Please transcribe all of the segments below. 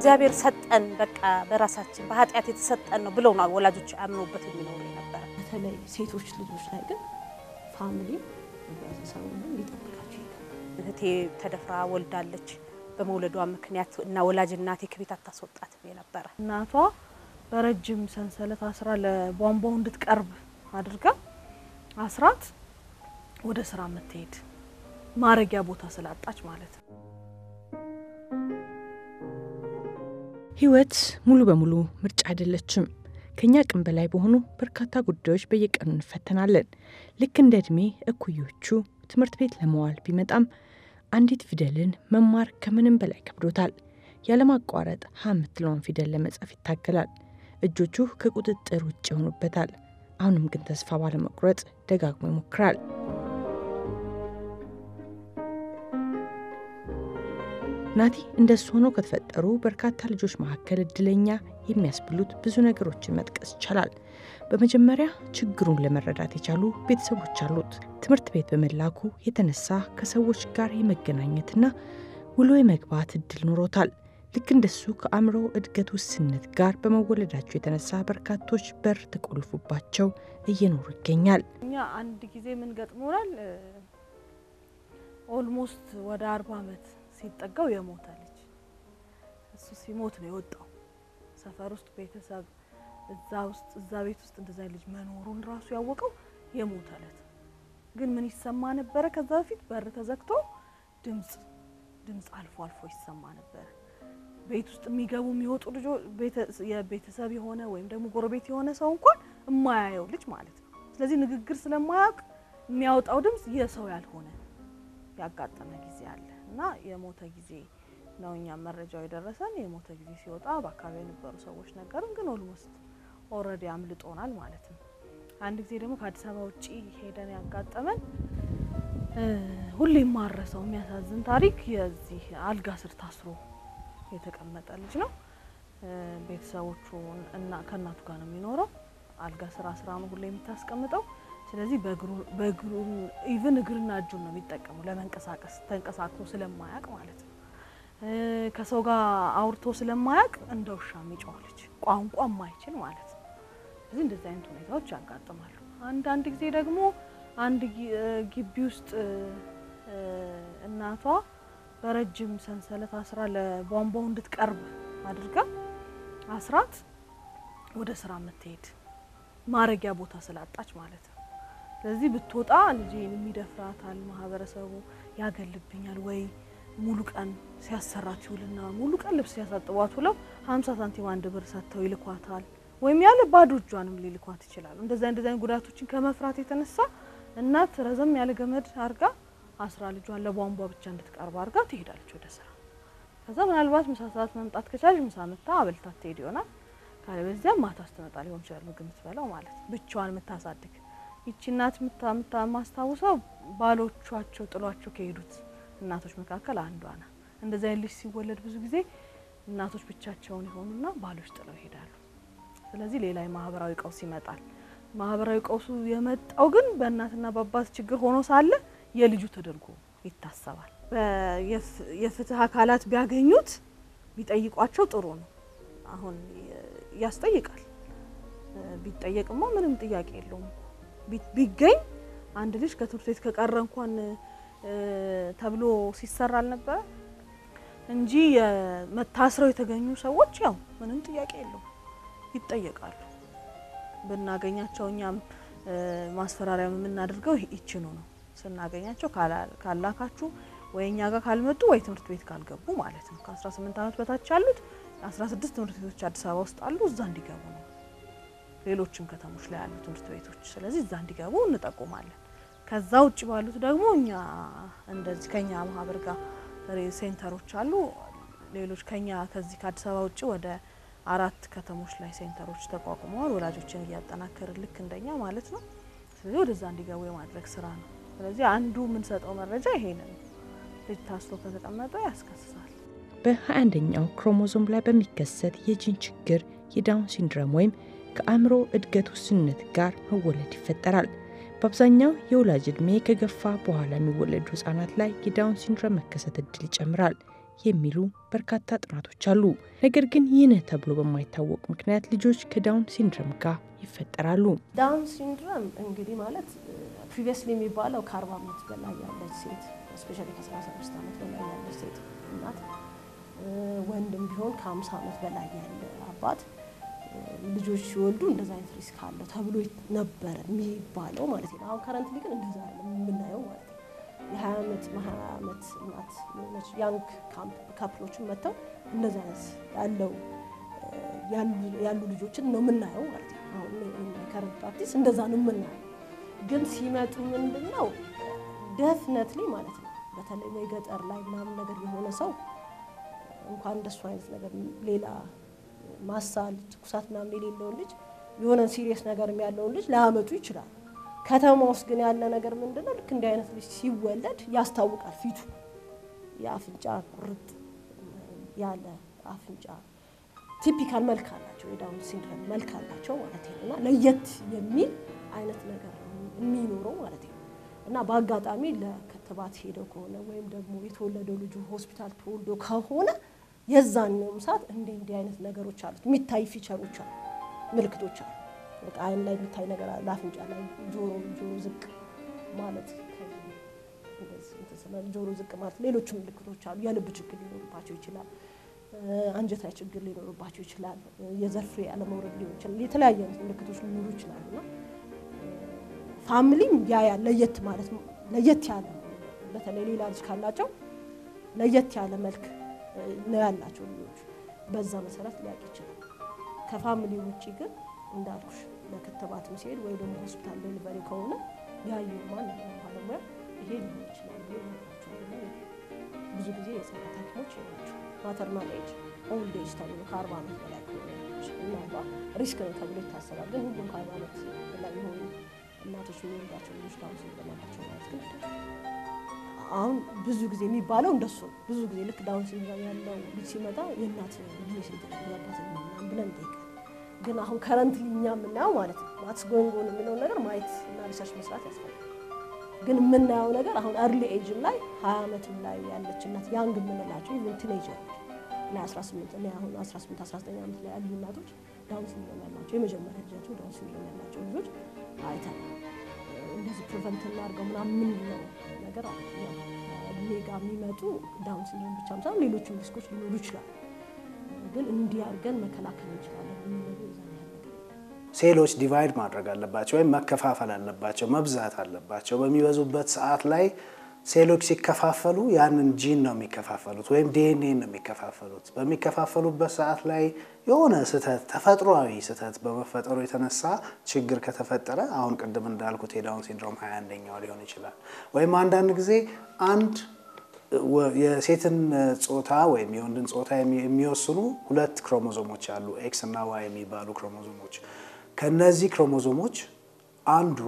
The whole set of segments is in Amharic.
እግዚአብሔር ሰጠን በቃ በራሳችን በኃጢያት የተሰጠን ነው ብለው ነው ወላጆች አምነውበት የሚኖሩ ነበር በተለይ ሴቶች ልጆች ላይ ግን ፋሚሊ በሰውም ሊጠብቃቸው ይገባል እህቴ ተደፍራ ወልዳለች በመውለዷ ምክንያት እና ወላጅ እናቴ ከቤት አታስወጣት ነበር እናቷ በረጅም ሰንሰለት አስራ ለቧንቧው እንድትቀርብ አድርጋ አስራት ወደ ስራ መተሄድ ማረጊያ ቦታ ስላጣች ማለት ነው ህይወት ሙሉ በሙሉ ምርጫ አይደለችም ከኛ ቀን በላይ በሆኑ በርካታ ጉዳዮች በየቀኑ እንፈተናለን ልክ እንደ እድሜ እኩዮቹ ትምህርት ቤት ለመዋል ቢመጣም አንዲት ፊደልን መማር ከምንም በላይ ከብዶታል ያለማቋረጥ ሀምትለውን ፊደል ለመጻፍ ይታገላል እጆቹ ከቁጥጥር ውጭ ሆኑበታል አሁንም ግን ተስፋ ባለመቁረጥ ደጋግሞ ይሞክራል ናቲ እንደሱ ሆኖ ከተፈጠሩ በርካታ ልጆች መካከል እድለኛ የሚያስብሉት ብዙ ነገሮችን መጥቀስ ይቻላል በመጀመሪያ ችግሩን ለመረዳት የቻሉ ቤተሰቦች አሉት ትምህርት ቤት በመላኩ የተነሳ ከሰዎች ጋር የመገናኘትና ውሎ የመግባት እድል ኖሮታል ልክ እንደሱ ከአእምሮ እድገት ውስንነት ጋር በመወለዳቸው የተነሳ በርካቶች በር ተቆልፉባቸው እየኖሩ ይገኛል እኛ አንድ ጊዜ ምን ገጥሞናል ኦልሞስት ወደ 40 አመት ሲጠጋው የሞተ ልጅ እሱ ሲሞት ነው የወጣው ሰፈር ውስጥ ቤተሰብ እዛ ቤት ውስጥ እንደዛ ልጅ መኖሩን ራሱ ያወቀው የሞተለት ግን ምን ይሰማ ነበር ከዛ በፊት በር ተዘግቶ ድምጽ አልፎ ይሰማ ነበር ቤት ውስጥ የሚገቡ የሚወጡ ልጆች የቤተሰብ የሆነ ወይም ደግሞ ጎረቤት የሆነ ሰው እንኳን የማያየው ልጅ ማለት ነው ስለዚህ ንግግር ስለማያውቅ የሚያወጣው ድምጽ የሰው ያልሆነ ያጋጠመ ጊዜ አለ እና የሞተ ጊዜ ነውኛ መረጃው የደረሰን የሞተ ጊዜ ሲወጣ በአካባቢው የነበሩ ሰዎች ነገሩን ግን ኦልሞስት ኦሬዲ አምልጦናል ማለት ነው አንድ ጊዜ ደግሞ ከአዲስ አበባ ውጪ ሄደን ያጋጠመን ሁሌም ማረሰው የሚያሳዝን ታሪክ የዚህ አልጋ ስር ታስሮ የተቀመጠ ልጅ ነው ቤተሰቦቹ እና ከናቱ ጋር ነው የሚኖረው አልጋ ስራ ነው ሁሌ የምታስቀምጠው ስለዚህ በእግሩ ኢቭን እግርና እጁን ነው የሚጠቀመው ለመንቀሳቀስ ተንቀሳቅሶ ስለማያቅ ማለት ነው ከሰው ጋር አውርቶ ስለማያቅ እንደውሻ የሚጮህ ልጅ ቋንቋ የማይችል ማለት ነው ስለዚህ እንደዚህ አይነት ሁኔታዎች ያጋጥማሉ አንድ ጊዜ ደግሞ አንድ ግቢ ውስጥ እናቷ በረጅም ሰንሰለት አስራ ለቧንቧው እንድትቀርብ አድርጋ አስራት ወደ ስራ መተሄድ ማረጊያ ቦታ ስላጣች ማለት ነው ስለዚህ ብትወጣ ልጄን የሚደፍራታል ማህበረሰቡ ያገልብኛል ወይ ሙሉ ቀን ሲያሰራት ይውልና ሙሉ ቀን ልብስ ሲያሳጥቧት ብለው 50 ሳንቲም አንድ ብር ሰጥተው ይልኳታል ወይም ያለ ባዶ እጇንም ሊልኳት ይችላል እንደዛ ጉዳቶችን ከመፍራት የተነሳ እናት ረዘም ያለ ገመድ አርጋ አስራ ልጇን ለቧንቧ ብቻ እንድትቀርብ አርጋ ትሄዳለች ወደ ስራ ከዛ ምናልባት ምሳ ሰዓት መምጣት ከቻለች ምሳ መጣ አበልታት ትሄድ ይሆናል ካለበዚያ ማታ ስትመጣ ሊሆን ይችላል ምግብ የምትበላው ማለት ብቻዋን የምታሳድግ ይቺ እናት ማስታወሰው ባሎቻቸው ጥሏቸው ከሄዱት እናቶች መካከል አንዷ ናት እንደዛ ልጅ ሲወለድ ብዙ ጊዜ እናቶች ብቻቸውን ይሆኑና ባሎች ጥለው ይሄዳሉ ስለዚህ ሌላ ማህበራዊ ቀውስ ይመጣል ማህበራዊ ቀውሱ የመጣው ግን በእናትና በአባት ችግር ሆኖ ሳለ የልጁ ተደርጎ ይታሰባል የፍትህ አካላት ቢያገኙት ቢጠይቋቸው ጥሩ ነው አሁን ያስጠይቃል ቢጠየቅማ ምንም ጥያቄ የለውም ቢገኝ አንድ ልጅ ከትምህርት ቤት ከቀረ እንኳን ተብሎ ሲሰራል ነበር እንጂ መታስረው የተገኙ ሰዎች ያው ምንም ጥያቄ የለውም ይጠየቃሉ በእናገኛቸውኛም ማስፈራሪያ የምናደርገው ይችኑ ነው ስናገኛቸው ካላካችሁ ወይኛ ጋር ካልመጡ ወይ ትምህርት ቤት ካልገቡ ማለት ነው ከ18 አመት በታች ያሉት 16 ትምህርት ቤቶች አዲስ አበባ ውስጥ አሉ እዛ እንዲገቡ ነው ሌሎችም ከተሞች ላይ ያሉ ትምህርት ቤቶች ስለዚህ እዛ እንዲገቡ እንጠቆማለን ከዛ ውጪ ባሉት ደግሞ እኛ እንደዚህ ከኛ ማህበር ጋር ሴንተሮች አሉ ሌሎች ከኛ ከዚህ ከአዲስ አበባ ውጪ ወደ 4 ከተሞች ላይ ሴንተሮች ተቋቁመዋል ወላጆችን ያጠናከርን ልክ እንደኛ ማለት ነው ስለዚህ ወደዛ እንዲገቡ የማድረግ ስራ ነው ስለዚህ አንዱ ምን ሰጠው መረጃ ይሄንን ልጅ ታስሮ ከተቀመጠ ያስከስሳል በ21ኛው ክሮሞዞም ላይ በሚከሰት የጂን ችግር የዳውን ሲንድሮም ወይም ከአእምሮ እድገት ውስንነት ጋር መወለድ ይፈጠራል በአብዛኛው የወላጅ እድሜ ከገፋ በኋላ የሚወለዱ ህጻናት ላይ የዳውን ሲንድሮም መከሰት እድል ይጨምራል የሚሉ በርካታ ጥናቶች አሉ። ነገር ግን ይህን ተብሎ በማይታወቅ ምክንያት ልጆች ከዳውን ሲንድሮም ጋር ይፈጠራሉ። ዳውን ሲንድሮም እንግዲህ ማለት ፕሪቪየስሊ የሚባለው ከ40 ዓመት በላይ ያለች ሴት ስፔሻሊ ከ35 ዓመት በላይ ያለች ሴት እናት ወንድም ቢሆን ከ50 ዓመት በላይ ያለ አባት ልጆች ሲወልዱ እንደዛ አይነት ሪስክ አለው ተብሎ ነበር የሚባለው ማለት ነው። አሁን ከረንትሊ ግን እንደዛ አይደለም የምናየው ማለት ነው። የ20 ዓመት የ20 ዓመት እናት የሆነች ያንግ ካፕሎችን መተው እንደዛ አይነት ያሉ ልጆችን ነው የምናየው ማለት ነው። አሁን ከረንት ፕራክቲስ እንደዛ ነው የምናየው። ግን ሲመጡ ምንድነው ዴፊኒትሊ ማለት ነው በተለይ ወይ ገጠር ላይ ምናምን ነገር የሆነ ሰው እንኳን እንደሱ አይነት ነገር ሌላ ማሳል ትኩሳት ምናምን የሌለው ልጅ የሆነ ሲሪየስ ነገር ያለው ልጅ ላያመጡ ይችላል። ከተማ ውስጥ ግን ያለ ነገር ምንድነው ልክ እንዲህ አይነት ልጅ ሲወለድ ያስታውቃል። ፊቱ የአፍንጫ ቁርጥ ያለ አፍንጫ ቲፒካል መልክ አላቸው። የዳውን ሲንድሮም መልክ አላቸው ማለት ነውና ለየት የሚል አይነት ነገር የሚኖረው ማለት ነው። እና በአጋጣሚ ለክትባት ሄደው ከሆነ ወይም ደግሞ የተወለደው ልጁ ሆስፒታል ተወልዶ ከሆነ የዛኔውም ሰዓት እንዲህ አይነት ነገሮች አሉት። የሚታይ ፊቸሮች አሉ፣ ምልክቶች አሉ። በቃ አይን ላይ የሚታይ ነገር አለ፣ አፍንጫ ላይ ጆሮ ዝቅ ማለት እንደዚህ ጆሮ ዝቅ ማለት ሌሎችም ምልክቶች አሉ። የልብ ችግር ሊኖርባቸው ይችላል፣ አንጀት ላይ ችግር ሊኖርባቸው ይችላል፣ የዘር ፍሬ አለመውረድ ሊሆን ይችላል። የተለያየ ምልክቶች ሊኖሩ ይችላሉና ፋሚሊም ያ ለየት ማለት ለየት ያለ በተለይ ሌላ ልጅ ካላቸው ለየት ያለ መልክ ነው ያላቸው ልጆች በዛ መሰረት ሊያውቅ ይችላል። ከፋሚሊ ውጪ ግን እንዳልኩሽ ለክትባትም ሲሄድ ወይ ደግሞ ሆስፒታል ዴሊቨሪ ከሆነ ያየው ማንኛውም ባለሙያ ይሄ ሊሆን ይችላል ይላቸዋል። ብዙ ጊዜ የጽንስ ሐኪሞች ናቸው ማተርናል ኤጅ ኦልድ ኤጅ ተብሎ ከ40 ዓመት በላይ ከሆነች እናቷ ሪስክ ነው ተብሎ ይታሰባል። ግን ሁሉም ከ40 ዓመት በላይ የሆኑ እናቶች የሚወልዳቸው ልጆች ዳውን ሲንድሮም አላቸው ማለት ግን አሁን ብዙ ጊዜ የሚባለው እንደሱ ብዙ ጊዜ ልክ ዳውን ሲንድሮም ያለው ልጅ ሲመጣ የእናት ልጅ ሲንድሮም ያባት ምናምን ብለን እንጠይቃለን። ግን አሁን ከረንትሊ እኛ የምናየው ማለት ነው ዋትስ ጎይንግ ኦን የሚለውን ነገር ማየት እና ሪሰርች መስራት ያስፈልጋል። ግን የምናየው ነገር አሁን አርሊ ኤጅም ላይ 20 ዓመትም ላይ ያለች እናት ያንግ የምንላቸው ኢቭን ቲኔጀር ለ18 እና አሁን 18 19 ዓመት ላይ ያሉ እናቶች ዳውን ሲንድሮም ያላቸው የመጀመሪያ ልጃቸው ዳውን ሲንድሮም ያላቸው ልጆች አይተናል። እንደዚህ ፕሪቨንት እናድርገው ምናምን ነው ነገር አለ። ሌጋ የሚመጡ ዳውን ሲንድሮም ብቻም ሳይሆን ሌሎችም ሪስኮች ሊኖሩ ይችላሉ። ግን እንዲህ አድርገን መከላከል እንችላለን። ሴሎች ዲቫይድ ማድረግ አለባቸው ወይም መከፋፈል አለባቸው፣ መብዛት አለባቸው። በሚበዙበት ሰዓት ላይ ሴሎች ሲከፋፈሉ ያንን ጂን ነው የሚከፋፈሉት ወይም ዲኤንኤ ነው የሚከፋፈሉት። በሚከፋፈሉበት ሰዓት ላይ የሆነ ስህተት ተፈጥሯዊ ስህተት በመፈጠሩ የተነሳ ችግር ከተፈጠረ አሁን ቅድም እንዳልኩት የዳውን ሲንድሮም 21ኛው ሊሆን ይችላል። ወይም አንዳንድ ጊዜ አንድ የሴትን ጾታ ወይም የወንድን ጾታ የሚወስኑ ሁለት ክሮሞዞሞች አሉ፣ ኤክስ እና ዋይ የሚባሉ ክሮሞዞሞች። ከነዚህ ክሮሞዞሞች አንዱ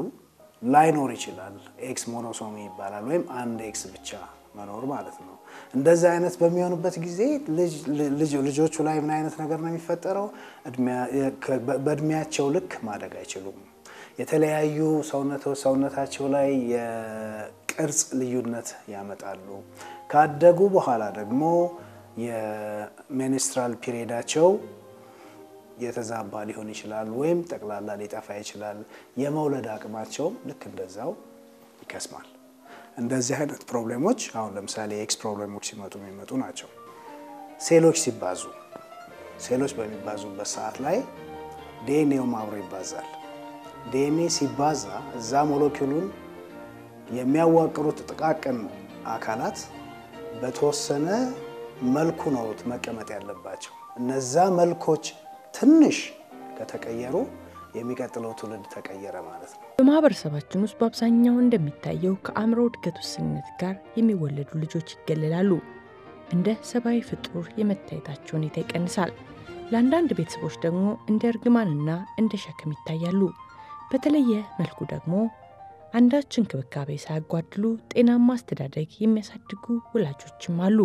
ላይኖር ይችላል፣ ኤክስ ሞኖሶሚ ይባላል፣ ወይም አንድ ኤክስ ብቻ መኖር ማለት ነው። እንደዛ አይነት በሚሆንበት ጊዜ ልጆቹ ላይ ምን አይነት ነገር ነው የሚፈጠረው? በእድሜያቸው ልክ ማደግ አይችሉም። የተለያዩ ሰውነታቸው ላይ የቅርጽ ልዩነት ያመጣሉ። ካደጉ በኋላ ደግሞ የሜንስትራል ፒሪየዳቸው የተዛባ ሊሆን ይችላል ወይም ጠቅላላ ሊጠፋ ይችላል። የመውለድ አቅማቸው ልክ እንደዛው ይከስማል። እንደዚህ አይነት ፕሮብሌሞች አሁን ለምሳሌ ኤክስ ፕሮብሌሞች ሲመጡ የሚመጡ ናቸው። ሴሎች በሚባዙበት ሰዓት ላይ ዲኤንኤውም አብሮ ይባዛል። ዲኤንኤ ሲባዛ እዛ ሞለኪውሉን የሚያዋቅሩት ጥቃቅን አካላት በተወሰነ መልኩ ነው መቀመጥ ያለባቸው። እነዛ መልኮች ትንሽ ከተቀየሩ የሚቀጥለው ትውልድ ተቀየረ ማለት ነው። በማህበረሰባችን ውስጥ በአብዛኛው እንደሚታየው ከአእምሮ እድገት ውስንነት ጋር የሚወለዱ ልጆች ይገለላሉ። እንደ ሰብአዊ ፍጡር የመታየታቸው ሁኔታ ይቀንሳል። ለአንዳንድ ቤተሰቦች ደግሞ እንደ እርግማንና እንደ ሸክም ይታያሉ። በተለየ መልኩ ደግሞ አንዳች እንክብካቤ ሳያጓድሉ ጤናማ አስተዳደግ የሚያሳድጉ ወላጆችም አሉ።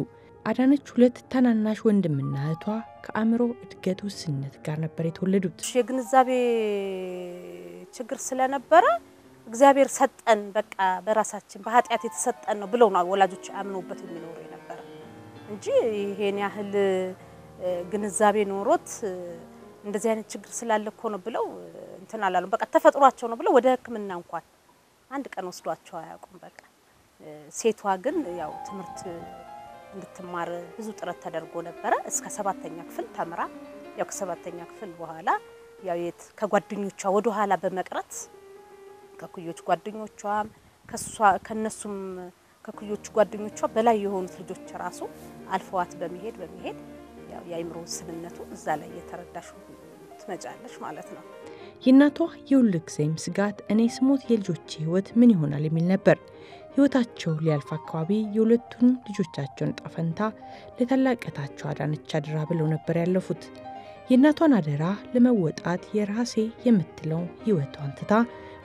አዳነች ሁለት ታናናሽ ወንድምና እህቷ ከአእምሮ እድገት ውስንነት ጋር ነበር የተወለዱት። የግንዛቤ ችግር ስለነበረ እግዚአብሔር ሰጠን በቃ በራሳችን በኃጢያት የተሰጠን ነው ብለው ነው ወላጆች አምነውበት የሚኖሩ የነበረ። እንጂ ይሄን ያህል ግንዛቤ ኖሮት እንደዚህ አይነት ችግር ስላለ እኮ ነው ብለው እንትን አላሉ። በቃ ተፈጥሯቸው ነው ብለው ወደ ሕክምና እንኳን አንድ ቀን ወስዷቸው አያውቁም። በቃ ሴቷ ግን ያው ትምህርት እንድትማር ብዙ ጥረት ተደርጎ ነበረ። እስከ 7ኛ ክፍል ተምራ ያው ከ7ኛ ክፍል በኋላ ያው ከጓደኞቿ ወደ ኋላ በመቅረት ከኩዮች ጓደኞቿም ከነሱም ከኩዮች ጓደኞቿ በላይ የሆኑት ልጆች ራሱ አልፈዋት በመሄድ ያው የአይምሮ ስንነቱ እዛ ላይ የተረዳሽ ትመጫለሽ ማለት ነው። የእናቷ የሁልጊዜም ስጋት እኔ ስሞት የልጆቼ ህይወት ምን ይሆናል የሚል ነበር። ህይወታቸው ሊያልፍ አካባቢ የሁለቱን ልጆቻቸውን ጣፈንታ ለታላቀታቸው አዳነች አደራ ብለው ነበር ያለፉት። የእናቷን አደራ ለመወጣት የራሴ የምትለው ህይወቷን ትታ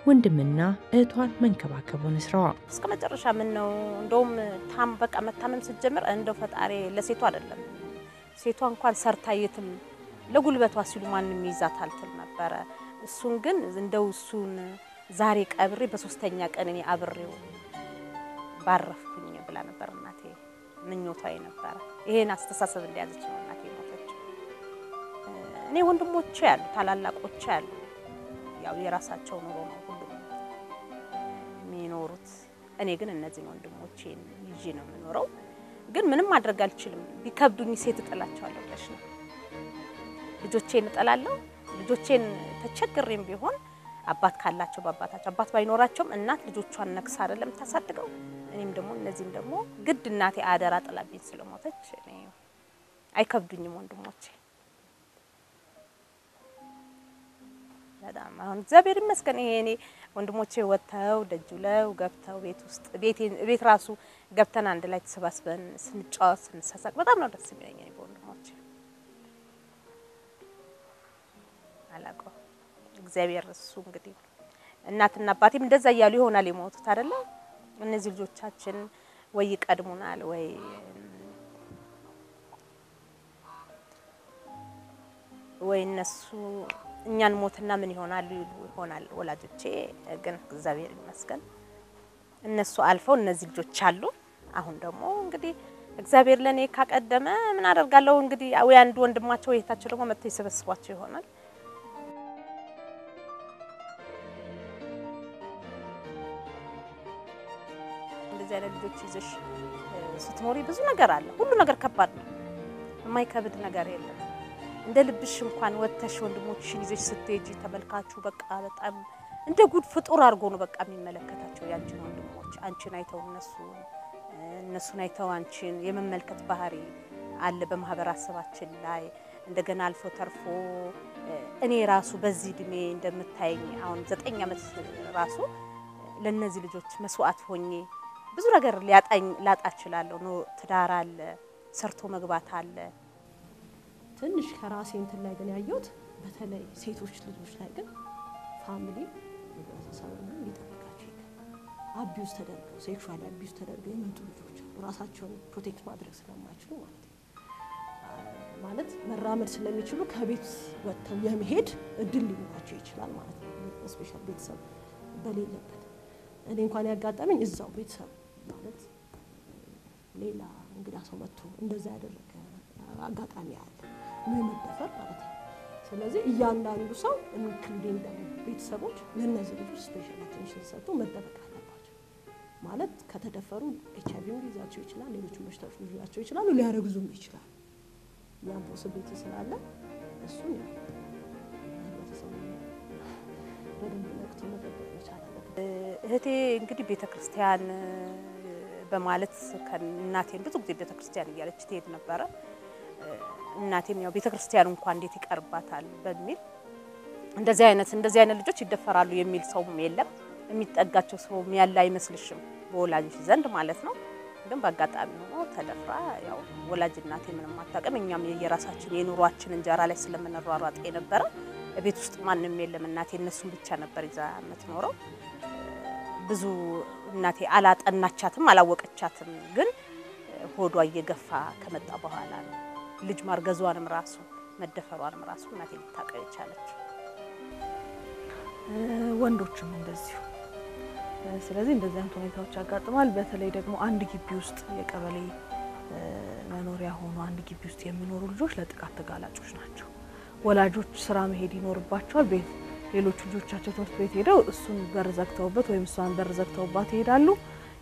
ወንድምና እህቷን መንከባከብ ሆነ ስራዋ። እስከ መጨረሻ ምን ነው እንደውም በቃ መታመም ስትጀምር እንደው ፈጣሪ ለሴቷ አይደለም ሴቷ እንኳን ሰርታ የትም ለጉልበቷ ሲሉ ማንንም ይዛታል ትል ነበረ። እሱን ግን እንደው እሱን ዛሬ ቀብሬ በ3ኛ ቀን እኔ አብሬው ባረፍኩኝ ብላ ነበር እናቴ ምኞቷ ነበር። ይሄን አስተሳሰብ እንዲያዘች ነው እናቴ ሞተች። እኔ ወንድሞቼ ያሉ ታላላቆቼ ያሉ ያው የራሳቸው ኑሮ ነው ሁሉም የሚኖሩት። እኔ ግን እነዚህ ወንድሞቼን ይዤ ነው የምኖረው። ግን ምንም ማድረግ አልችልም። ቢከብዱኝ ሴት እጠላቸዋለሁ ብለሽ ነው ልጆቼን እጠላለሁ። ልጆቼን ተቸግሬም ቢሆን አባት ካላቸው በአባታቸው አባት ባይኖራቸውም እናት ልጆቿን ነክሳ አይደለም ታሳድገው። እኔም ደግሞ እነዚህን ደግሞ ግድ እናቴ አደራ ጥላብኝ ስለሞተች እኔ አይከብዱኝም ወንድሞቼ። በጣም አሁን እግዚአብሔር ይመስገን ይሄኔ ወንድሞቼ ወጥተው ደጁለው ገብተው ቤት ራሱ ገብተን አንድ ላይ ተሰባስበን ስንጫወት ስንሳሳቅ በጣም ነው ደስ የሚለኝ እኔ ወንድሞቼ። አላቆ እግዚአብሔር እሱ እንግዲህ እናትና አባቴም እንደዛ ያያሉ ይሆናል የሞቱት አይደለ? እነዚህ ልጆቻችን ወይ ይቀድሙናል ወይ እነሱ እኛን ሞትና ምን ይሆናል ወላጆቼ። ግን እግዚአብሔር ይመስገን እነሱ አልፈው እነዚህ ልጆች አሉ። አሁን ደግሞ እንግዲህ እግዚአብሔር ለኔ ካቀደመ ምን አደርጋለሁ እንግዲህ ወይ አንድ ወንድማቸው እህታቸው ደግሞ መጥተው ይሰበስቧቸው ይሆናል። እንደዚህ አይነት ልጆች ይዘሽ ስትኖሪ ብዙ ነገር አለ። ሁሉ ነገር ከባድ ነው። የማይከብድ ነገር የለም። እንደ ልብሽ እንኳን ወተሽ ወንድሞችሽን ይዘሽ ስትሄጂ ተመልካቹ በቃ በጣም እንደ ጉድ ፍጡር አድርጎ ነው በቃ የሚመለከታቸው ያንቺን ወንድሞች። አንቺን አይተው እነሱን አይተው አንቺን የመመልከት ባህሪ አለ በማህበረሰባችን ላይ። እንደገና አልፎ ተርፎ እኔ ራሱ በዚህ እድሜ እንደምታየኝ አሁን 9 ዓመት ራሱ ለነዚህ ልጆች መስዋዕት ሆኜ ብዙ ነገር ላጣ እችላለሁ ነው። ትዳር አለ፣ ሰርቶ መግባት አለ። ትንሽ ከራሴ እንትን ላይ ግን ያየሁት በተለይ ሴቶች ልጆች ላይ ግን ፋሚሊ ቤተሰብን ሊጠብቃቸው ይገባል። አቢዩዝ ተደርገው ሴክሹዋሊ አቢዩዝ ተደርገው የመጡ ልጆች ራሳቸውን ፕሮቴክት ማድረግ ስለማይችሉ ማለት መራመድ ስለሚችሉ ከቤት ወጥተው የመሄድ እድል ሊኖራቸው ይችላል ማለት ነው። ስፔሻሊ ቤተሰብ በሌለበት እኔ እንኳን ያጋጠመኝ እዛው ቤተሰብ ማለት ሌላ እንግዳ ሰው መጥቶ እንደዛ ያደረገ አጋጣሚ አለ ምን መደፈር ማለት ነው። ስለዚህ እያንዳንዱ ሰው ኢንክሉዲንግ ቤተሰቦች ለነዚህ ልጆች ስፔሻል አቴንሽን ሰጥቶ መጠበቅ አለባቸው። ማለት ከተደፈሩ ኤችአይቪ ሊይዛቸው ይችላል፣ ሌሎች በሽታዎች ሊይዛቸው ይችላሉ፣ ሊያረግዙም ይችላል። ያን ፖሲቢሊቲ ስላለ እሱን ቤተሰቡ በደንብ ነቅቶ መጠበቅ ይችላል። እህቴ እንግዲህ ቤተክርስቲያን በማለት ከእናቴን ብዙ ጊዜ ቤተክርስቲያን እያለች ትሄድ ነበረ። እናቴም ያው ቤተክርስቲያን እንኳን እንዴት ይቀርባታል በሚል እንደዚህ አይነት ልጆች ይደፈራሉ የሚል ሰውም የለም። የሚጠጋቸው ሰው ያለ አይመስልሽም በወላጆች ዘንድ ማለት ነው። ግን በአጋጣሚ ሆኖ ተደፍራ ያው ወላጅ እናቴ ምንም አታውቅም። እኛም የራሳችን የኑሯችን እንጀራ ላይ ስለምንሯሯጥ የነበረ ቤት ውስጥ ማንንም የለም። እናቴ እነሱን ብቻ ነበር ይዛ የምትኖረው። ብዙ እናቴ አላጠናቻትም አላወቀቻትም። ግን ሆዷ እየገፋ ከመጣ በኋላ ነው ልጅ ማርገዟንም ራሱ መደፈሯንም ራሱ እናቴ ልታቀው ይቻለች። ወንዶችም እንደዚሁ። ስለዚህ እንደዚህ አይነት ሁኔታዎች ያጋጥማል። በተለይ ደግሞ አንድ ግቢ ውስጥ የቀበሌ መኖሪያ ሆኖ አንድ ግቢ ውስጥ የሚኖሩ ልጆች ለጥቃት ተጋላጮች ናቸው። ወላጆች ስራ መሄድ ይኖርባቸዋል። ቤት ሌሎች ልጆቻቸው ትምህርት ቤት ሄደው እሱን በር ዘግተውበት ወይም እሷን በር ዘግተውባት ይሄዳሉ።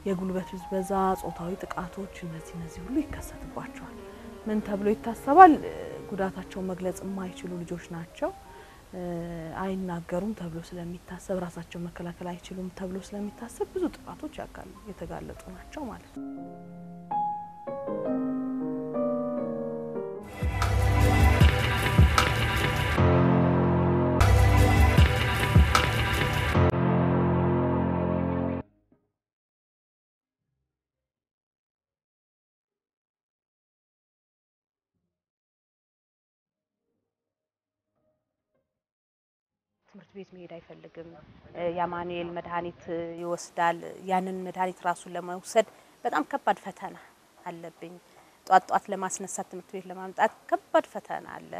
የጉልበት ብዝበዛ፣ ጾታዊ ጥቃቶች እነዚህ ሁሉ ይከሰትባቸዋል። ምን ተብሎ ይታሰባል? ጉዳታቸውን መግለጽ የማይችሉ ልጆች ናቸው። አይናገሩም ተብሎ ስለሚታሰብ ራሳቸው መከላከል አይችሉም ተብሎ ስለሚታሰብ ብዙ ጥቃቶች የተጋለጡ ናቸው ማለት ነው። ትምህርት ቤት መሄድ አይፈልግም። የአማኑኤል መድኃኒት ይወስዳል። ያንን መድኃኒት ራሱን ለመውሰድ በጣም ከባድ ፈተና አለብኝ። ጧት ለማስነሳት ትምህርት ቤት ለማምጣት ከባድ ፈተና አለ።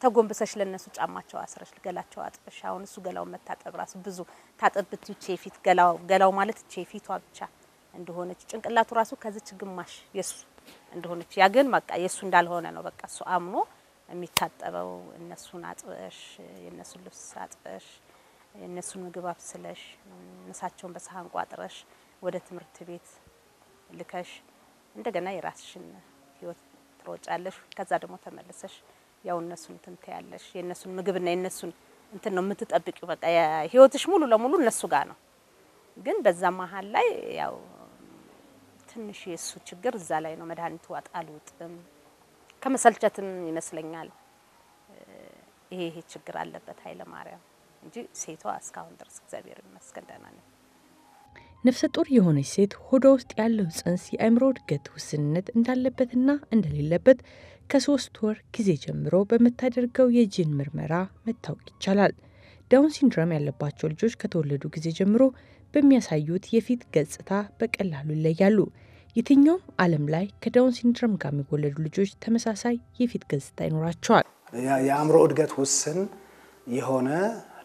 ተጎንብሰሽ ለነሱ ጫማቸው አስረሽ ገላቸው አጥበሽ አሁን እሱ ገላውን መታጠብ ራሱ ብዙ ታጠብት ቼፊት ገላው ማለት ቼፊቷ ብቻ እንደሆነች ጭንቅላቱ ራሱ ከዚች ግማሽ የሱ እንደሆነች ያ ግን በቃ የሱ እንዳልሆነ ነው በቃ እሱ አምኖ የሚታጠበው። እነሱን አጥበሽ የነሱን ልብስ አጥበሽ የነሱን ምግብ አብስለሽ ምሳቸውን በሳህን ቋጥረሽ ወደ ትምህርት ቤት ልከሽ እንደገና የራስሽን ህይወት ትሮጫለሽ። ከዛ ደግሞ ተመለሰሽ ያው እነሱን ትንተያለሽ። የነሱን ምግብና የነሱን እንትን ነው የምትጠብቂው። በቃ ህይወትሽ ሙሉ ለሙሉ እነሱ ጋር ነው። ግን በዛ መሃል ላይ ያው ትንሽ የሱ ችግር እዛ ላይ ነው። መድኃኒቱ አጣሉጥም ከመሰልቸትም ይመስለኛል ይሄ ችግር አለበት ኃይለ ማርያም እንጂ ሴቷ እስካሁን ድረስ እግዚአብሔር ይመስገን ደህና ነው። ነፍሰ ጡር የሆነች ሴት ሆዷ ውስጥ ያለው ጽንስ የአእምሮ እድገት ውስንነት እንዳለበትና እንደሌለበት ከ3 ወር ጊዜ ጀምሮ በምታደርገው የጂን ምርመራ መታወቅ ይቻላል። ዳውን ሲንድሮም ያለባቸው ልጆች ከተወለዱ ጊዜ ጀምሮ በሚያሳዩት የፊት ገጽታ በቀላሉ ይለያሉ። የትኛውም ዓለም ላይ ከዳውን ሲንድሮም ጋር የሚወለዱ ልጆች ተመሳሳይ የፊት ገጽታ ይኖራቸዋል። የአእምሮ እድገት ውስን የሆነ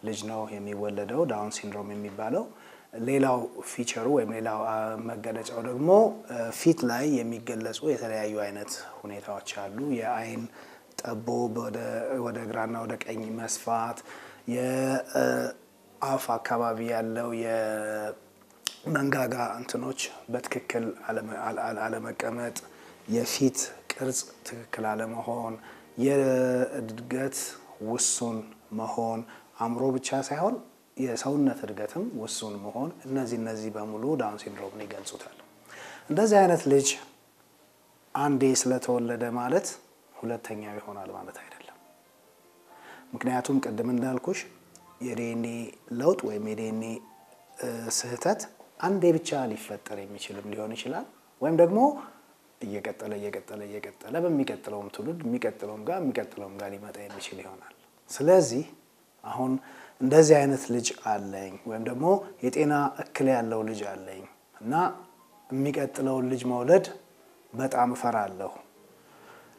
ልጅ ነው የሚወለደው ዳውን ሲንድሮም የሚባለው። ሌላው ፊቸሩ ወይም ሌላው መገለጫው ደግሞ ፊት ላይ የሚገለጹ የተለያዩ አይነት ሁኔታዎች አሉ። የአይን ጠቦ ወደ ግራና ወደ ቀኝ መስፋት፣ የአፍ አካባቢ ያለው የመንጋጋ እንትኖች በትክክል አለመቀመጥ፣ የፊት ቅርጽ ትክክል አለመሆን፣ የእድገት ውሱን መሆን፣ አእምሮ ብቻ ሳይሆን የሰውነት እድገትም ውሱን መሆን፣ እነዚህ በሙሉ ዳውን ሲንድሮምን ይገልጹታል። እንደዚህ አይነት ልጅ አንዴ ስለተወለደ ማለት ሁለተኛው ይሆናል ማለት አይደለም። ምክንያቱም ቅድም እንዳልኩሽ የዲኤንኤ ለውጥ ወይም የዲኤንኤ ስህተት አንዴ ብቻ ሊፈጠር የሚችልም ሊሆን ይችላል። ወይም ደግሞ እየቀጠለ በሚቀጥለውም ትውልድ የሚቀጥለውም ጋር ሊመጣ የሚችል ይሆናል። ስለዚህ አሁን እንደዚህ አይነት ልጅ አለኝ ወይም ደግሞ የጤና እክል ያለው ልጅ አለኝ እና የሚቀጥለውን ልጅ መውለድ በጣም እፈራለሁ፣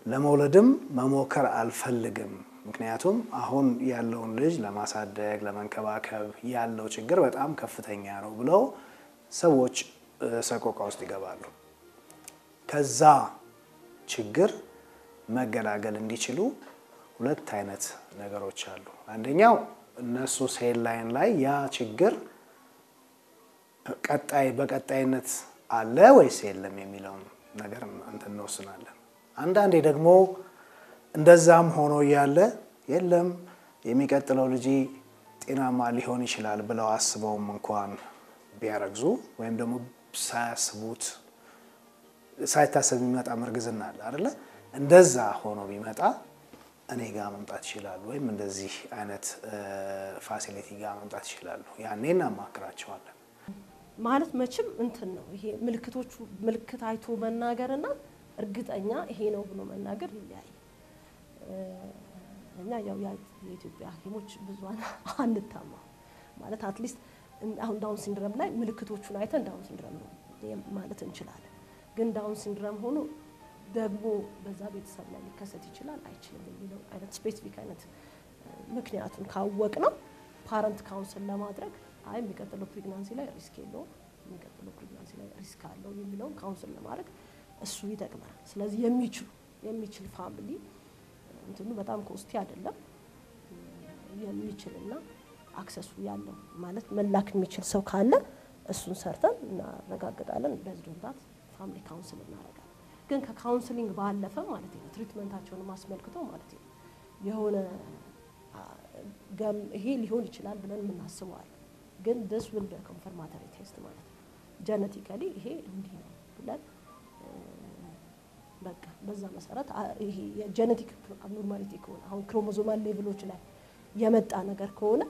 ለመውለድም መሞከር አልፈልግም፣ ምክንያቱም አሁን ያለውን ልጅ ለማሳደግ ለመንከባከብ ያለው ችግር በጣም ከፍተኛ ነው ብለው ሰዎች ሰቆቃ ውስጥ ይገባሉ። ከዛ ችግር መገላገል እንዲችሉ ሁለት አይነት ነገሮች አሉ። አንደኛው እነሱ ሴል ላይን ላይ ያ ችግር በቀጣይነት አለ ወይስ የለም የሚለውን ነገር እንወስናለን። አንዳንዴ ደግሞ እንደዛም ሆኖ ያለ የለም የሚቀጥለው ልጅ ጤናማ ሊሆን ይችላል ብለው አስበውም እንኳን ቢያረግዙ ወይም ደግሞ ሳይታሰብ የሚመጣ እርግዝና አለ አይደለ? እንደዛ ሆኖ ቢመጣ እኔ ጋር መምጣት ይችላል ወይም እንደዚህ አይነት ፋሲሊቲ ጋር መምጣት ይችላል። ያኔ እናማክራቸዋለን። ማለት መቼም እንትን ነው ይሄ ምልክት አይቶ መናገርና እርግጠኛ ይሄ ነው ብሎ መናገር ይለያል። እና ያው የኢትዮጵያ ሐኪሞች ብዙዋን አንታማ ማለት አትሊስት አሁን ዳውን ሲንድሮም ላይ ምልክቶቹን አይተን ዳውን ሲንድሮም ነው ማለት እንችላለን። ግን ዳውን ሲንድሮም ሆኖ ደግሞ በዛ ቤተሰብ ላይ ሊከሰት ይችላል አይችልም የሚለው አይነት ስፔሲፊክ አይነት ምክንያቱን ካወቅ ነው ፓረንት ካውንስል ለማድረግ የሚቀጥለው ፕሬግናንሲ ላይ ሪስክ የለውም የሚቀጥለው ፕሬግናንሲ ላይ ሪስክ አለው የሚለውን ካውንስል ለማድረግ እሱ ይጠቅማል። ስለዚህ የሚችል ፋሚሊ እንትኑ በጣም ኮስቲ አይደለም የሚችልና አክሰሱ ያለው ማለት መላክ የሚችል ሰው ካለ እሱን ሰርተን እናረጋግጣለን። በዝዶንታት ፋሚሊ ካውንስል እናረጋለን። ግን ከካውንስሊንግ ባለፈ ማለት ነው ትሪትመንታቸውን ማስመልክቶ ማለት ነው የሆነ ይሄ ሊሆን ይችላል ብለን የምናስበዋል። ግን this will be a confirmatory test ማለት ነው ጄኔቲካሊ ይሄ እንዲህ ነው ብለን በቃ በዛ መሰረት ይሄ የጄኔቲክ አብኖርማሊቲ ከሆነ አሁን ክሮሞዞማል ሌቭሎች ላይ የመጣ ነገር ከሆነ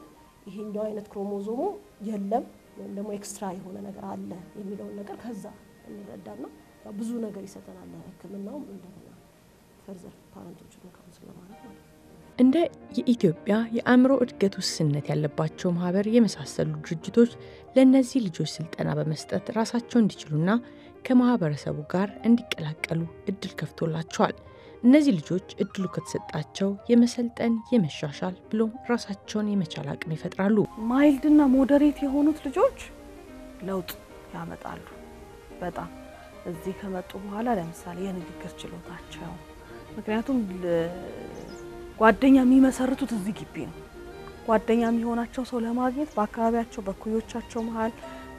ይሄኛው አይነት ክሮሞዞሙ የለም ወይም ደግሞ ኤክስትራ የሆነ ነገር አለ የሚለው ነገር ከዛ እንረዳና ብዙ ነገር ይሰጠናል ለሕክምናው እንደገና ፈርዘር ፓረንቶችን ካውንስል ማለት ነው። እንደ የኢትዮጵያ የአእምሮ እድገት ውስንነት ያለባቸው ማህበር የመሳሰሉ ድርጅቶች ለእነዚህ ልጆች ስልጠና በመስጠት ራሳቸውን እንዲችሉና ከማህበረሰቡ ጋር እንዲቀላቀሉ እድል ከፍቶላቸዋል። እነዚህ ልጆች እድሉ ከተሰጣቸው የመሰልጠን የመሻሻል ብሎም ራሳቸውን የመቻል አቅም ይፈጥራሉ። ማይልድና ሞዴሬት የሆኑት ልጆች ለውጥ ያመጣሉ። በጣም እዚህ ከመጡ በኋላ ለምሳሌ የንግግር ችሎታቸው ምክንያቱም ጓደኛ የሚመሰርቱት እዚህ ግቢ ነው። ጓደኛ የሚሆናቸው ሰው ለማግኘት በአካባቢያቸው በኩዮቻቸው መሃል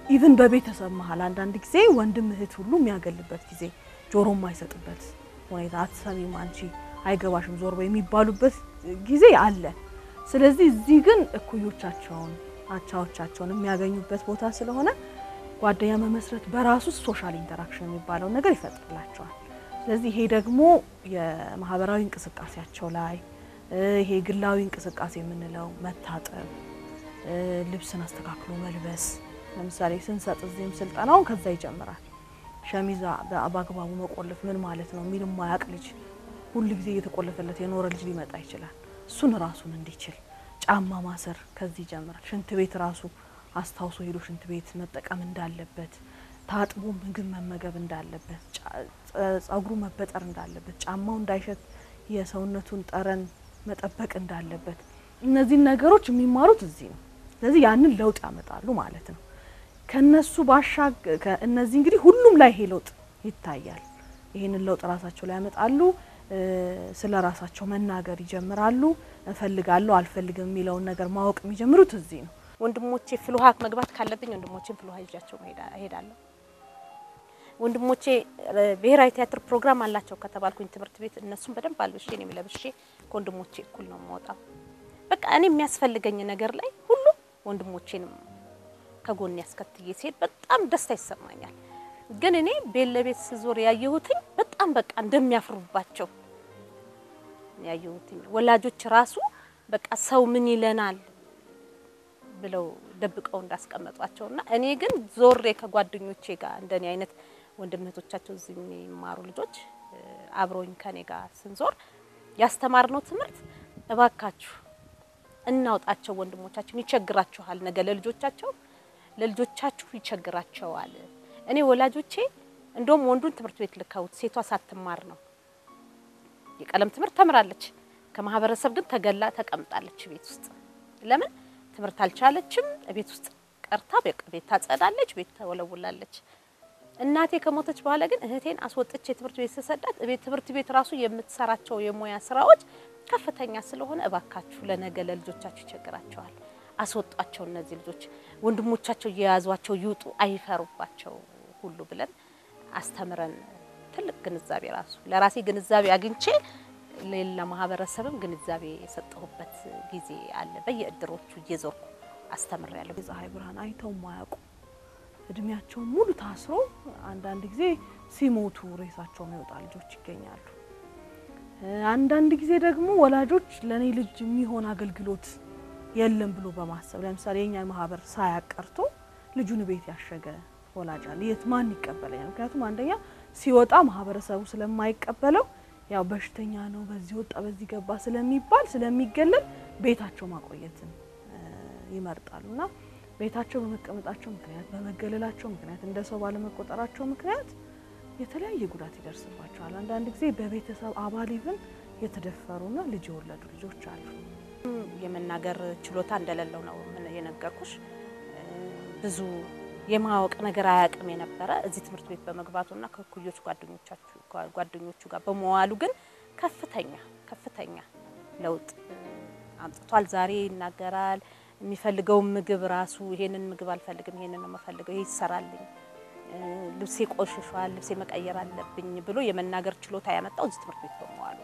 ኢቭን በቤተሰብ መሃል አንዳንድ ጊዜ ወንድም እህት ሁሉ የሚያገልበት ጊዜ ጆሮ የማይሰጥበት ሁኔታ አትሰሚም አንቺ አይገባሽም ዞር በይ የሚባሉበት ጊዜ አለ። ስለዚህ እዚህ ግን እኩዮቻቸውን አቻዎቻቸውን የሚያገኙበት ቦታ ስለሆነ ጓደኛ መመስረት በራሱ ሶሻል ኢንተራክሽን የሚባለው ነገር ይፈጥርላቸዋል። ስለዚህ ይሄ ደግሞ የማህበራዊ እንቅስቃሴያቸው ላይ ይሄ ግላዊ እንቅስቃሴ የምንለው መታጠብ፣ ልብስን አስተካክሎ መልበስ ለምሳሌ ስንሰጥ እዚህም ስልጠናው ከዛ ይጀምራል። ሸሚዝ በአግባቡ መቆለፍ ምን ማለት ነው የሚል ማያቅ ልጅ ሁሉ ጊዜ እየተቆለፈለት የኖረ ልጅ ሊመጣ ይችላል። እሱን ራሱን እንዲችል ጫማ ማሰር ከዚህ ይጀምራል። ሽንት ቤት ራሱ አስታውሶ ሄዶ ሽንት ቤት መጠቀም እንዳለበት፣ ታጥቦ ምግብ መመገብ እንዳለበት፣ ጸጉሩ መበጠር እንዳለበት፣ ጫማው እንዳይሸት የሰውነቱን ጠረን መጠበቅ እንዳለበት እነዚህ ነገሮች የሚማሩት እዚህ ነው። ስለዚህ ያንን ለውጥ ያመጣሉ ማለት ነው። ከነሱ ባሻገር ከእነዚህ እንግዲህ ሁሉም ላይ ይሄ ለውጥ ይታያል። ይሄንን ለውጥ ራሳቸው ላይ ያመጣሉ። ስለ ራሳቸው መናገር ይጀምራሉ። እፈልጋለሁ አልፈልግም የሚለውን ነገር ማወቅ የሚጀምሩት እዚህ ነው። ወንድሞቼ ፍልውሃ መግባት ካለብኝ ወንድሞቼን ፍልውሃ ይዣቸው እሄዳለሁ። ወንድሞቼ ብሔራዊ ቲያትር ፕሮግራም አላቸው ከተባልኩኝ ትምህርት ቤት እነሱም በደንብ አልብሼ ነው የሚለብሼ ከወንድሞቼ እኩል ነው የምወጣው። በቃ እኔ የሚያስፈልገኝ ነገር ላይ ሁሉ ወንድሞቼንም ከጎን ያስከትዬ ሲሄድ በጣም ደስታ ይሰማኛል። ግን እኔ ቤት ለቤት ስዞር ያየሁትኝ በጣም በቃ እንደሚያፍሩባቸው ያየሁትኝ ወላጆች ራሱ በቃ ሰው ምን ይለናል ብለው ደብቀው እንዳስቀመጧቸውና እኔ ግን ዞሬ ከጓደኞቼ ጋር እንደኔ አይነት ወንድምቶቻቸው እዚህ የሚማሩ ልጆች አብሮኝ ከኔ ጋር ስንዞር ያስተማርነው ትምህርት እባካችሁ እናውጣቸው ወንድሞቻችን ይቸግራቸዋል ነገ ለልጆቻችሁ ይቸግራቸዋል። እኔ ወላጆቼ እንደውም ወንዱን ትምህርት ቤት ልከውት ሴቷ ሳትማር ነው የቀለም ትምህርት ተምራለች። ከማህበረሰብ ግን ተገላ ተቀምጣለች ቤት ውስጥ። ለምን ትምህርት አልቻለችም? ቤት ውስጥ ቀርታ ቤት ታጸዳለች፣ ቤት ተወለውላለች። እናቴ ከሞተች በኋላ ግን እህቴን አስወጥቼ ትምህርት ቤት ተሰዳት። ትምህርት ቤት ራሱ የምትሰራቸው የሞያ ስራዎች ከፍተኛ ስለሆነ እባካችሁ ለነገ ለልጆቻችሁ ይቸግራቸዋል አስወጣቸው። እነዚህ ልጆች ወንድሞቻቸው የያዟቸው ይውጡ አይፈሩባቸው ሁሉ ብለን አስተምረን ትልቅ ግንዛቤ ራሱ ለራሴ ግንዛቤ አግኝቼ ለሌላ ማህበረሰብም ግንዛቤ የሰጠሁበት ጊዜ አለ። በየእድሮቹ እየዞርኩ አስተምራለሁ። የፀሐይ ብርሃን አይተው ማያውቁ እድሜያቸው ሙሉ ታስሮ አንዳንድ ጊዜ ሲሞቱ ሬሳቸው የሚወጣ ልጆች ይገኛሉ። አንዳንድ ጊዜ ደግሞ ወላጆች ለኔ ልጅ የሚሆን አገልግሎት የለም ብሎ በማሰብ ለምሳሌ የኛ ማህበር ሳያቀርቶ ልጁን ቤት ያሸገ ወላጅ አለ። የትማን ይቀበላል? ምክንያቱም አንደኛ ሲወጣ ማህበረሰቡ ስለማይቀበለው ያው በሽተኛ ነው በዚህ ወጣ በዚህ ገባ ስለሚባል ስለሚገለል ቤታቸው ማቆየትን ይመርጣሉና ቤታቸው በመቀመጣቸው ምክንያት በመገለላቸው ምክንያት እንደሰው ባለመቆጠራቸው ምክንያት የተለያየ ጉዳት ይደርስባቸዋል። አንዳንድ ጊዜ በቤተሰብ አባል ይብን የተደፈሩና ልጅ የወለዱ ልጆች አሉ። የመናገር ችሎታ እንደሌለው ነው የነገርኩሽ። ብዙ የማወቅ ነገር አያቅም የነበረ እዚህ ትምህርት ቤት በመግባቱና ከኩዮች ጓደኞቹ ጋር በመዋሉ ግን ከፍተኛ ለውጥ አምጥቷል። ዛሬ ይናገራል። የሚፈልገው ምግብ ራሱ ይሄንን ምግብ አልፈልግም ይሄንን ነው የምፈልገው ይሄ ይሰራልኝ ልብሴ ቆሽሿል ልብሴ መቀየር አለብኝ ብሎ የመናገር ችሎታ ያመጣው እዚህ ትምህርት ቤት በመዋሉ።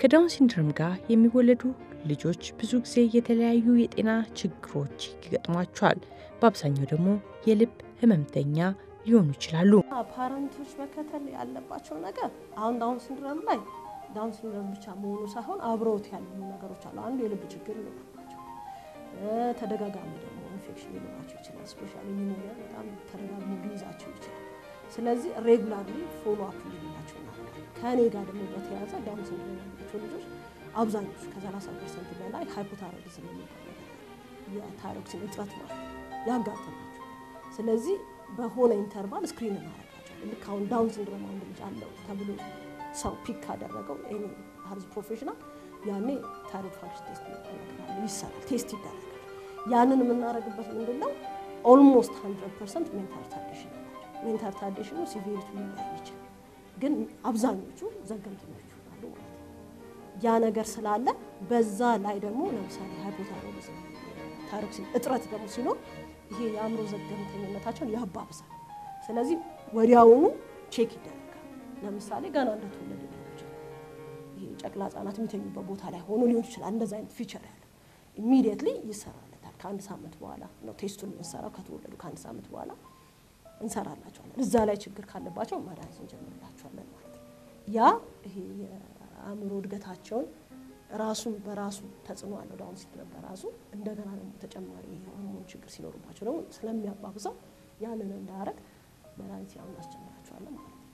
ከዳውን ሲንድሮም ጋር የሚወለዱ ልጆች ብዙ ጊዜ የተለያዩ የጤና ችግሮች ይገጥሟቸዋል። በአብዛኛው ደግሞ የልብ ህመምተኛ ሊሆኑ ይችላሉ። ፓረንቶች መከተል ያለባቸው ነገር አሁን ዳውን ሲንድሮም ላይ ዳውን ሲንድሮም ብቻ መሆኑ ሳይሆን አብረውት ያሉ ነገሮች አሉ። አንዱ የልብ ችግር ይኖርባቸው፣ ተደጋጋሚ ደግሞ ኢንፌክሽን ሊኖራቸው ይችላል። ስፔሻሊ ኒሞኒያ በጣም ተደጋግሞ ሊይዛቸው ይችላል። ስለዚህ ሬጉላርሊ ፎሎ አፕ ሊላቸው እናደርጋለን። ከእኔ ጋር ደግሞ በተያያዘ ዳውን ሲንድሮም ያላቸው ልጆች አብዛኞቹ ከ30% በላይ ሃይፖታይሮይዲዝም የሚባል የታይሮክሲን እጥረት ማለት ያጋጥማቸው። ስለዚህ በሆነ ኢንተርቫል ስክሪን እናደርጋቸዋለን። ልክ አሁን ዳውን ሲንድሮም አንድ ልጅ አለው ተብሎ ሰው ፒክ ካደረገው እኔ ሄልዝ ፕሮፌሽናል ያኔ ታይሮይድ ፋንክሽን ቴስት ይሰራል፣ ቴስት ይደረጋል። ያንን የምናደርግበት ምንድነው ኦልሞስት 100% ሜንታል ሪታርዴሽን ነው። ሜንታል ሪታርዴሽኑ ሲቪሪቲ ሊለያይ ይችላል፣ ግን አብዛኞቹ ዘገምተኞቹ አሉ ማለት ነው። ያ ነገር ስላለ በዛ ላይ ደግሞ ለምሳሌ ሃይፖታይሮይዲዝም ታይሮክሲን እጥረት ደግሞ ሲኖር ይሄ የአእምሮ ዘገምተኝነታቸውን ያባብሳል። ስለዚህ ወዲያውኑ ቼክ ይደረጋል። ለምሳሌ ገና እንደተወለደ ሊሆን ይችላል፣ ይሄ ጨቅላ ህጻናት የሚተኙበት ቦታ ላይ ሆኖ ሊሆን ይችላል። እንደዛ አይነት ፊቸር ያለው ኢሚዲየትሊ ይሰራለታል። ከአንድ ሳምንት በኋላ ነው ቴስቱን የምንሰራው። ከተወለዱ ከአንድ ሳምንት በኋላ እንሰራላቸዋለን። እዛ ላይ ችግር ካለባቸው መድኃኒት እንጀምርላቸዋለን ማለት ነው። ያ ይሄ የአእምሮ እድገታቸውን ራሱን በራሱ ተጽዕኖ አለው ዳውን ሲንድሮም በራሱ። እንደገና ደግሞ ተጨማሪ የሆርሞን ችግር ሲኖርባቸው ደግሞ ስለሚያባብሰው ያንን እንዳያረግ መድኃኒት ያው እናስጀምራቸዋለን ማለት ነው።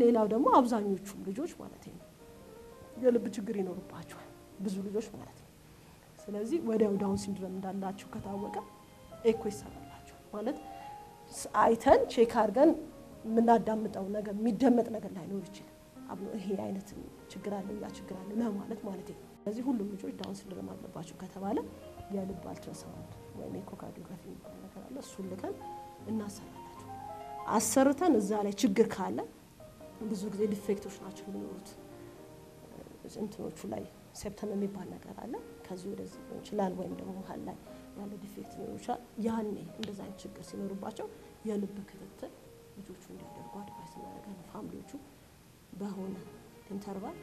ሌላው ደግሞ አብዛኞቹ ልጆች ማለት ነው የልብ ችግር ይኖርባቸዋል፣ ብዙ ልጆች ማለት ነው። ስለዚህ ወዲያው ዳውን ሲንድሮም እንዳላቸው ከታወቀ ኤኮ ይሰራላቸው ማለት አይተን ቼክ አድርገን የምናዳምጠው ነገር የሚደመጥ ነገር ላይኖር ይችላል። አብሮ ይሄ አይነት ችግር አለ ያ ችግር አለ ለማለት ማለት ነው። ስለዚህ ሁሉም ልጆች ዳውን ሲንድሮም አለባቸው ከተባለ የልብ አልትራሳውንድ ወይም ኤኮካርዲዮግራፊ የሚባል ነገር አለ። እሱን ልከን እናሰራላቸው። አሰርተን እዛ ላይ ችግር ካለ ብዙ ጊዜ ዲፌክቶች ናቸው የሚኖሩት እንትኖቹ ላይ ሴፕተም የሚባል ነገር አለ። ከዚህ ወደዚህ ሊሆን ይችላል ወይም ደግሞ መሀል ላይ ያለ ዲፌክት ሊሆን ይችላል። ያኔ እንደዛ አይነት ችግር ሲኖርባቸው የልብ ክትትል ልጆቹ እንዲያደርጉ አድቫይስ እናደርጋለን። ፋሚሊዎቹ በሆነ ኢንተርቫል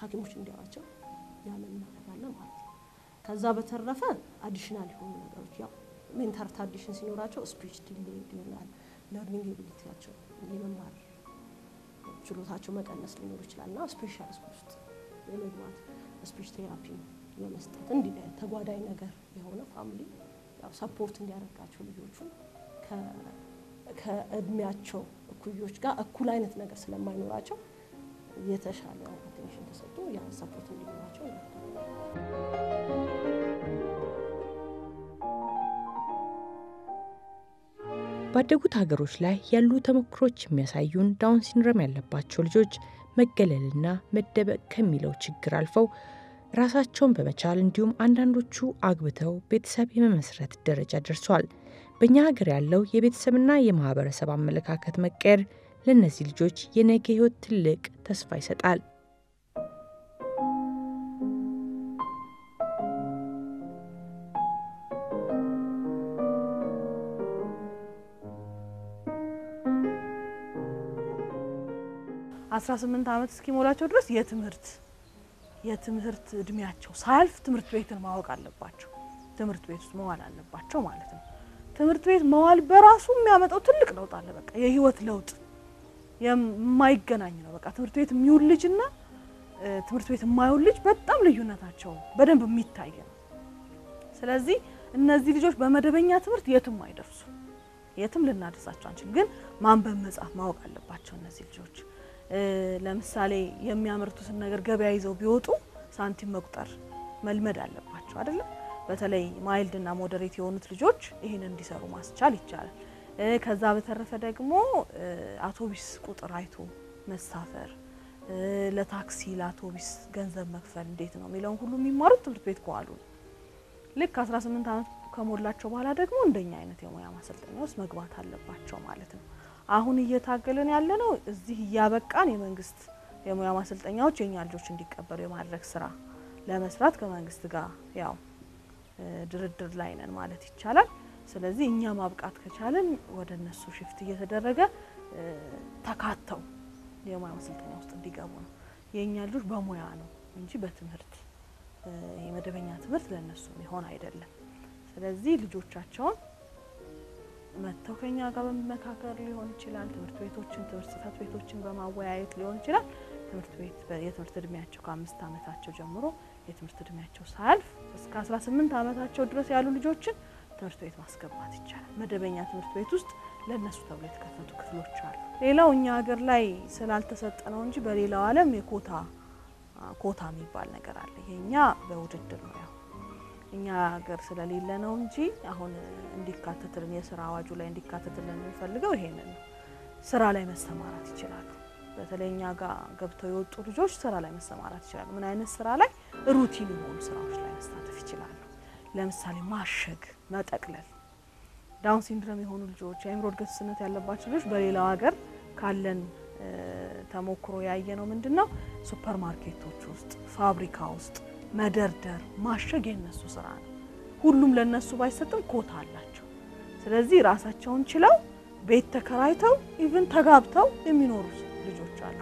ሐኪሞች እንዲያዋቸው ያንን እናደርጋለን ማለት ነው። ከዛ በተረፈ አዲሽናል የሆኑ ነገሮች ያው ሜንታል ሪታርዴሽን ሲኖራቸው ስፒች ዲሌይ ይሆናል። ለርኒንግ ኤቢሊቲያቸው የመማር ችሎታቸው መቀነስ ሊኖር ይችላልና ስፔሻል ስኩል ውስጥ የመግባት ስፒች ቴራፒ የመስጠት እንዲህ ተጓዳኝ ነገር የሆነ ፋሚሊ ያው ሰፖርት እንዲያደርጋቸው ልጆቹ ከእድሜያቸው እኩዮች ጋር እኩል አይነት ነገር ስለማይኖራቸው የተሻለ አቴንሽን ተሰጥቶ ያ ሰፖርት እንዲኖራቸው ባደጉት ሀገሮች ላይ ያሉ ተሞክሮች የሚያሳዩን ዳውን ሲንድሮም ያለባቸው ልጆች መገለልና መደበቅ ከሚለው ችግር አልፈው ራሳቸውን በመቻል እንዲሁም አንዳንዶቹ አግብተው ቤተሰብ የመመስረት ደረጃ ደርሰዋል። በእኛ ሀገር ያለው የቤተሰብና የማህበረሰብ አመለካከት መቀየር ለእነዚህ ልጆች የነገ ህይወት ትልቅ ተስፋ ይሰጣል። አስራ 18 ዓመት እስኪሞላቸው ድረስ የትምህርት እድሜያቸው ሳያልፍ ትምህርት ቤትን ማወቅ አለባቸው። ትምህርት ቤት ውስጥ መዋል አለባቸው ማለት ነው። ትምህርት ቤት መዋል በራሱ የሚያመጣው ትልቅ ለውጥ አለ። በቃ የህይወት ለውጥ የማይገናኝ ነው። በቃ ትምህርት ቤት የሚውል ልጅና ትምህርት ቤት የማይውል ልጅ በጣም ልዩነታቸው በደንብ የሚታይ ነው። ስለዚህ እነዚህ ልጆች በመደበኛ ትምህርት የትም አይደርሱ፣ የትም ልናደርሳቸው አንችልም። ግን ማንበብ መጻፍ ማወቅ አለባቸው እነዚህ ልጆች። ለምሳሌ የሚያመርቱትን ነገር ገበያ ይዘው ቢወጡ ሳንቲም መቁጠር መልመድ አለባቸው አይደል? በተለይ ማይልድ እና ሞዴሬት የሆኑት ልጆች ይሄን እንዲሰሩ ማስቻል ይቻላል። ከዛ በተረፈ ደግሞ አውቶቡስ ቁጥር አይቶ መሳፈር፣ ለታክሲ ለአውቶቡስ ገንዘብ መክፈል እንዴት ነው የሚለውን ሁሉ የሚማሩት ትምህርት ቤት ከዋሉ። ልክ 18 ዓመት ከሞላቸው በኋላ ደግሞ እንደኛ አይነት የሙያ ማሰልጠኛ ውስጥ መግባት አለባቸው ማለት ነው። አሁን እየታገልን ያለነው እዚህ ያበቃን የመንግስት የሙያ ማሰልጠኛዎች የኛ ልጆች እንዲቀበሉ የማድረግ ስራ ለመስራት ከመንግስት ጋር ያው ድርድር ላይ ነን ማለት ይቻላል። ስለዚህ እኛ ማብቃት ከቻለን ወደ እነሱ ሽፍት እየተደረገ ተካተው የሙያ ማሰልጠኛ ውስጥ እንዲገቡ ነው። የኛ ልጆች በሙያ ነው እንጂ በትምህርት የመደበኛ ትምህርት ለነሱ ሊሆን አይደለም። ስለዚህ ልጆቻቸውን መተው ከኛ ጋር በመመካከር ሊሆን ይችላል፣ ትምህርት ቤቶችን ትምህርት ጽፈት ቤቶችን በማወያየት ሊሆን ይችላል። ትምህርት ቤት የትምህርት እድሜያቸው ከ5 ዓመታቸው ጀምሮ የትምህርት እድሜያቸው ሳያልፍ እስከ 18 ዓመታቸው ድረስ ያሉ ልጆችን ትምህርት ቤት ማስገባት ይቻላል። መደበኛ ትምህርት ቤት ውስጥ ለነሱ ተብሎ የተከፈቱ ክፍሎች አሉ። ሌላው እኛ ሀገር ላይ ስላልተሰጠ ነው እንጂ በሌላው ዓለም ኮታ የሚባል ነገር አለ። የኛ በውድድር ነው። ያው እኛ ሀገር ስለሌለ ነው እንጂ አሁን እንዲካተትልን የስራ አዋጁ ላይ እንዲካተትልን የሚፈልገው ይሄንን ነው። ስራ ላይ መሰማራት ይችላሉ። በተለይ እኛ ጋር ገብተው የወጡ ልጆች ስራ ላይ መሰማራት ይችላሉ። ምን አይነት ስራ ላይ? ሩቲን የሆኑ ስራዎች ላይ መሳተፍ ይችላሉ። ለምሳሌ ማሸግ፣ መጠቅለል። ዳውን ሲንድሮም የሆኑ ልጆች፣ የአእምሮ እድገት ውስንነት ያለባቸው ልጆች በሌላው ሀገር ካለን ተሞክሮ ያየነው ምንድነው? ሱፐር ማርኬቶች ውስጥ፣ ፋብሪካ ውስጥ መደርደር፣ ማሸግ የነሱ ስራ ነው። ሁሉም ለነሱ ባይሰጥም ኮታ አላቸው። ስለዚህ ራሳቸውን ችለው ቤት ተከራይተው ኢቭን ተጋብተው የሚኖሩ ልጆች አሉ።